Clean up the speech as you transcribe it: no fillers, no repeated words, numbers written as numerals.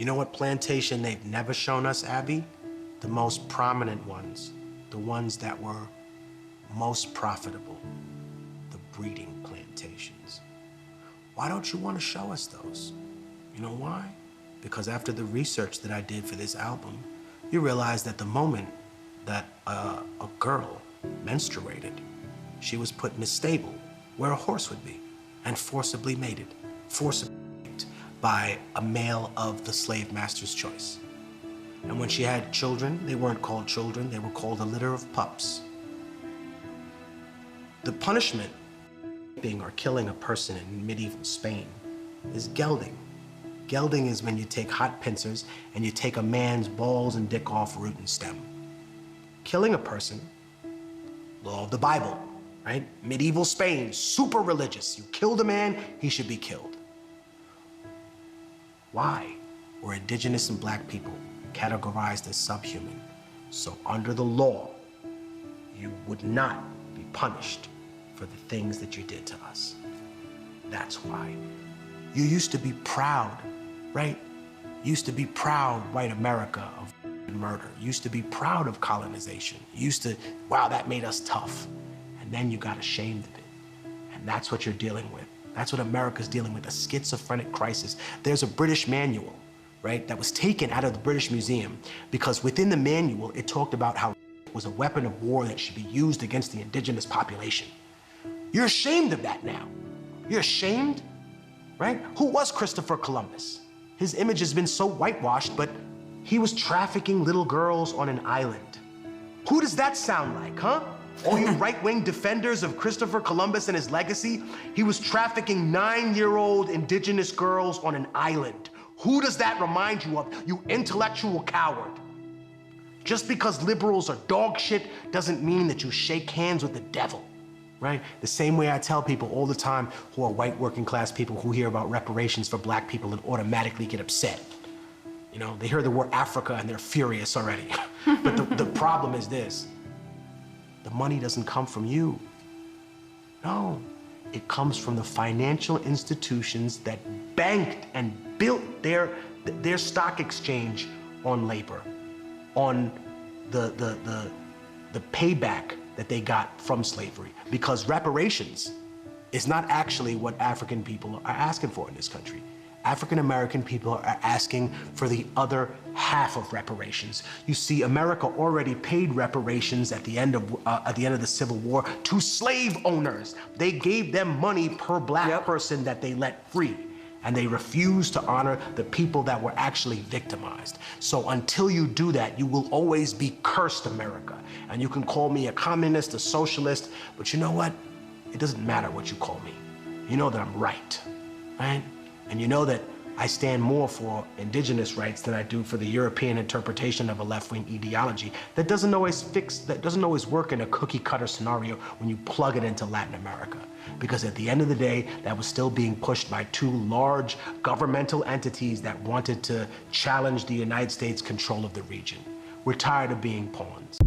You know what plantation they've never shown us, Abby? The most prominent ones, the ones that were most profitable, the breeding plantations. Why don't you want to show us those? You know why? Because after the research that I did for this album, you realize that the moment that a girl menstruated, she was put in a stable where a horse would be and forcibly mated, forcibly raped by a male of the slave master's choice. And when she had children, they weren't called children, they were called a litter of pups. The punishment raping or killing a person in medieval Spain is gelding. Gelding is when you take hot pincers and you take a man's balls and dick off root and stem. Killing a person, law of the Bible, right? Medieval Spain, super religious. You killed a man, he should be killed. Why were indigenous and black people categorized as subhuman? So under the law, you would not be punished for the things that you did to us. That's why. You used to be proud, right? You used to be proud, white America, of murder. You used to be proud of colonization. You used to, wow, that made us tough. And then you got ashamed of it. And that's what you're dealing with. That's what America's dealing with, a schizophrenic crisis. There's a British manual, right, that was taken out of the British Museum because within the manual, it talked about how it was a weapon of war that should be used against the indigenous population. You're ashamed of that now. You're ashamed, right? Who was Christopher Columbus? His image has been so whitewashed, but he was trafficking little girls on an island. Who does that sound like, huh? All you right-wing defenders of Christopher Columbus and his legacy, he was trafficking 9-year-old indigenous girls on an island. Who does that remind you of, you intellectual coward? Just because liberals are dog shit doesn't mean that you shake hands with the devil, right? The same way I tell people all the time who are white working class people who hear about reparations for black people and automatically get upset. You know, they hear the word Africa and they're furious already. But the problem is this. The money doesn't come from you. No, it comes from the financial institutions that banked and built their stock exchange on labor, on the payback that they got from slavery. Because reparations is not actually what African people are asking for in this country. African American people are asking for the other half of reparations. You see, America already paid reparations at the end of the Civil War to slave owners. They gave them money per black person that they let free, and they refused to honor the people that were actually victimized. So until you do that, you will always be cursed, America. And you can call me a communist, a socialist, but you know what? It doesn't matter what you call me. You know that I'm right, right? And you know that I stand more for indigenous rights than I do for the European interpretation of a left-wing ideology that doesn't always work in a cookie-cutter scenario when you plug it into Latin America. Because at the end of the day, that was still being pushed by two large governmental entities that wanted to challenge the United States' control of the region. We're tired of being pawns.